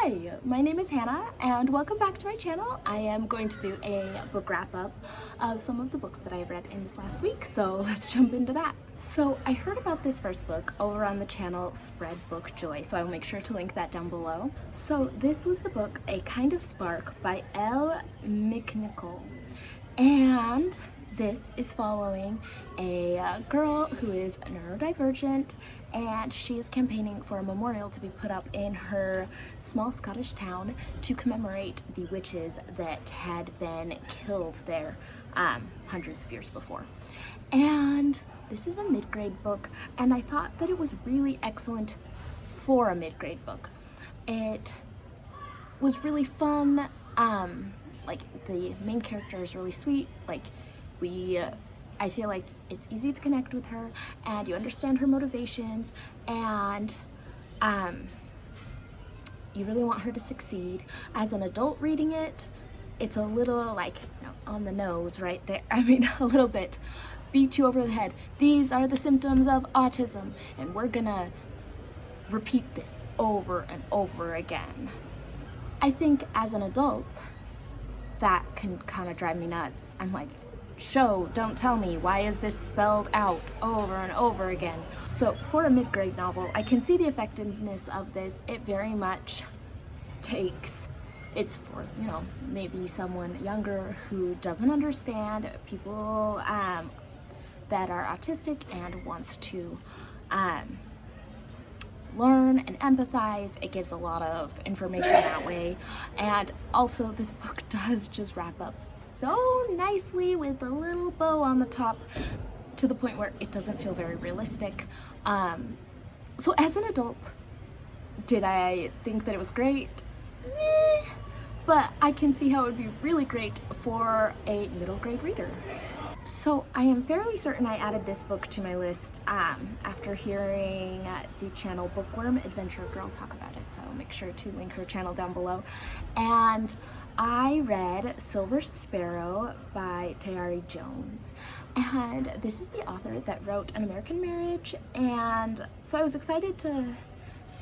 Hi, my name is Hannah and welcome back to my channel. I am going to do a book wrap up of some of the books that I've read in this last week, so let's jump into that. So I heard about this first book over on the channel Spread Book Joy, so I will make sure to link that down below. So this was the book A Kind of Spark by Elle McNichol, and this is following a girl who is neurodivergent, and she is campaigning for a memorial to be put up in her small Scottish town to commemorate the witches that had been killed there hundreds of years before. And this is a mid-grade book, and I thought that it was really excellent for a mid-grade book. It was really fun. Like, the main character is really sweet. Like, I feel like it's easy to connect with her and you understand her motivations, and you really want her to succeed. As an adult reading it, it's a little like, on the nose right there. I mean, a little bit beat you over the head. These are the symptoms of autism, and we're gonna repeat this over and over again. I think as an adult, that can kind of drive me nuts. I'm like, show, don't tell me, why is this spelled out over and over again? So for a mid-grade novel, I can see the effectiveness of this. It very much it's for, maybe someone younger who doesn't understand people that are autistic and wants to learn and empathize. It gives a lot of information that way. And also this book does just wrap up so nicely with a little bow on the top, to the point where it doesn't feel very realistic. So as an adult, did I think that it was great? Meh. But I can see how it would be really great for a middle grade reader. So I am fairly certain I added this book to my list after hearing the channel Bookworm Adventure Girl talk about it, so make sure to link her channel down below. And I read Silver Sparrow by Tayari Jones, and this is the author that wrote An American Marriage, and so I was excited to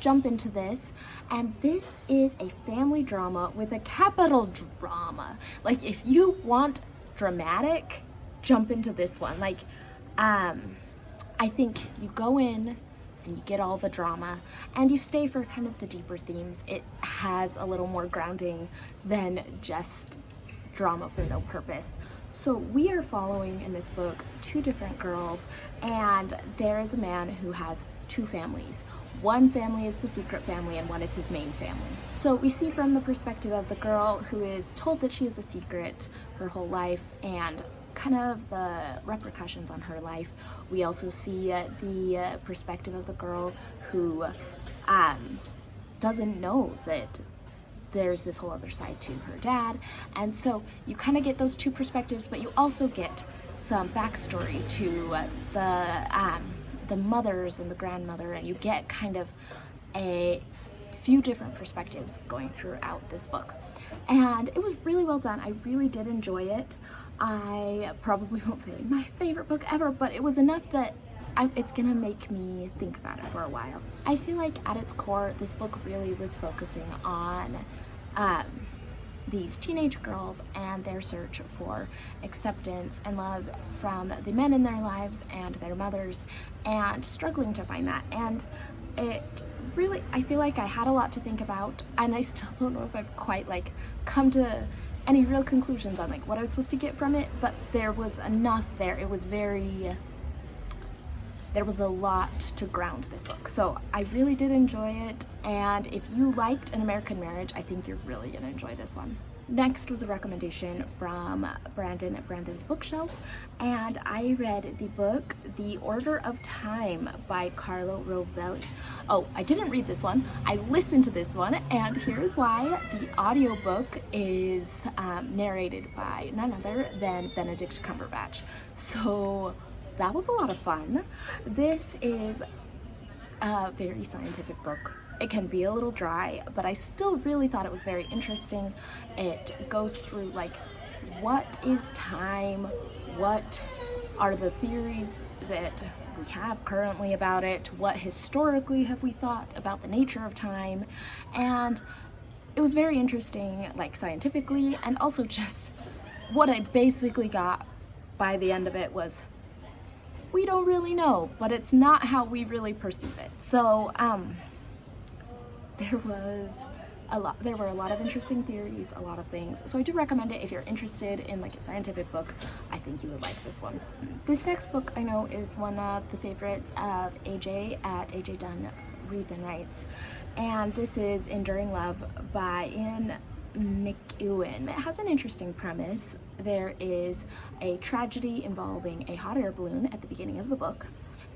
jump into this. And this is a family drama with a capital drama. Like, if you want dramatic, jump into this one. Like, I think you go in and you get all the drama and you stay for kind of the deeper themes. It has a little more grounding than just drama for no purpose. So we are following in this book two different girls, and there is a man who has two families. One family is the secret family and one is his main family. So we see from the perspective of the girl who is told that she is a secret her whole life and kind of the repercussions on her life. We also see the perspective of the girl who doesn't know that there's this whole other side to her dad. And so you kind of get those two perspectives, but you also get some backstory to the mothers and the grandmother, and you get kind of a few different perspectives going throughout this book. And it was really well done. I really did enjoy it. I probably won't say my favorite book ever, but it was enough that it's gonna make me think about it for a while. I feel like at its core, this book really was focusing on these teenage girls and their search for acceptance and love from the men in their lives and their mothers, and struggling to find that. And it really, I feel like I had a lot to think about, and I still don't know if I've quite come to any real conclusions on what I was supposed to get from it, but there was enough there. It was there was a lot to ground this book. So I really did enjoy it, and if you liked An American Marriage, I think you're really gonna enjoy this one. Next was a recommendation from Brandon at Brandon's Bookshelf, and I read the book The Order of Time by Carlo Rovelli. Oh, I didn't read this one, I listened to this one, and here's why. The audiobook is narrated by none other than Benedict Cumberbatch. So that was a lot of fun. This is a very scientific book. It can be a little dry, but I still really thought it was very interesting. It goes through what is time, what are the theories that we have currently about it, what historically have we thought about the nature of time, and it was very interesting, like scientifically, and also just what I basically got by the end of it was, we don't really know, but it's not how we really perceive it. So there were a lot of interesting theories, a lot of things. So I do recommend it if you're interested in like a scientific book. I think you would like this one. This next book I know is one of the favorites of AJ at AJ Dunn Reads and Writes, and this is Enduring Love by Ian McEwan. It has an interesting premise. There is a tragedy involving a hot air balloon at the beginning of the book,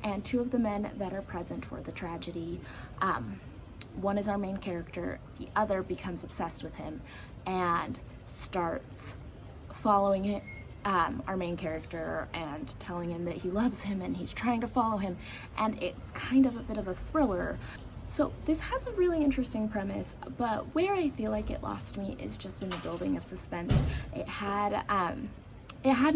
and two of the men that are present for the tragedy, one is our main character, the other becomes obsessed with him and starts following it, our main character, and telling him that he loves him and he's trying to follow him, and it's kind of a bit of a thriller. So this has a really interesting premise, but where I feel like it lost me is just in the building of suspense. It had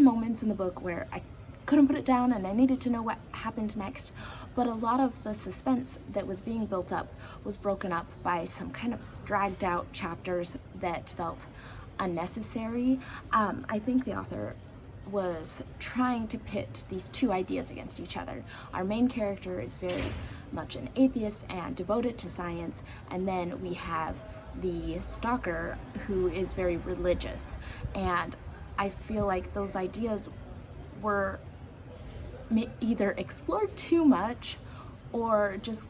moments in the book where I couldn't put it down and I needed to know what happened next, but a lot of the suspense that was being built up was broken up by some kind of dragged out chapters that felt unnecessary. I think the author was trying to pit these two ideas against each other. Our main character is very much an atheist and devoted to science, and then we have the stalker who is very religious, and I feel like those ideas were either explored too much or just,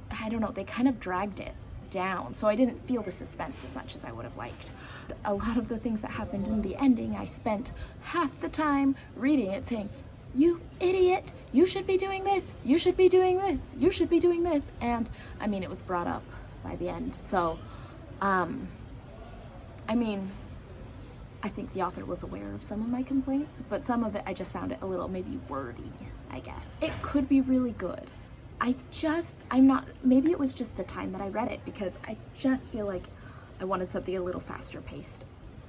I don't know, they kind of dragged it down, so I didn't feel the suspense as much as I would have liked. A lot of the things that happened in the ending, I spent half the time reading it saying, you idiot, you should be doing this, you should be doing this, you should be doing this, and I mean, it was brought up by the end. So I mean, I think the author was aware of some of my complaints, but some of it I just found it a little maybe wordy, I guess. It could be really good. Maybe it was just the time that I read it, because I just feel like I wanted something a little faster paced,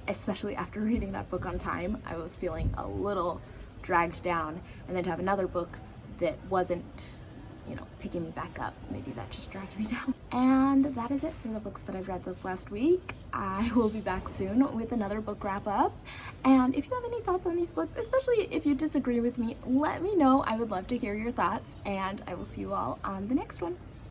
especially after reading that book on time. I was feeling a little dragged down, and then to have another book that wasn't, you know, picking me back up, maybe that just dragged me down. And that is it for the books that I've read this last week. I will be back soon with another book wrap up, and if you have any thoughts on these books, especially if you disagree with me, let me know. I would love to hear your thoughts, and I will see you all on the next one.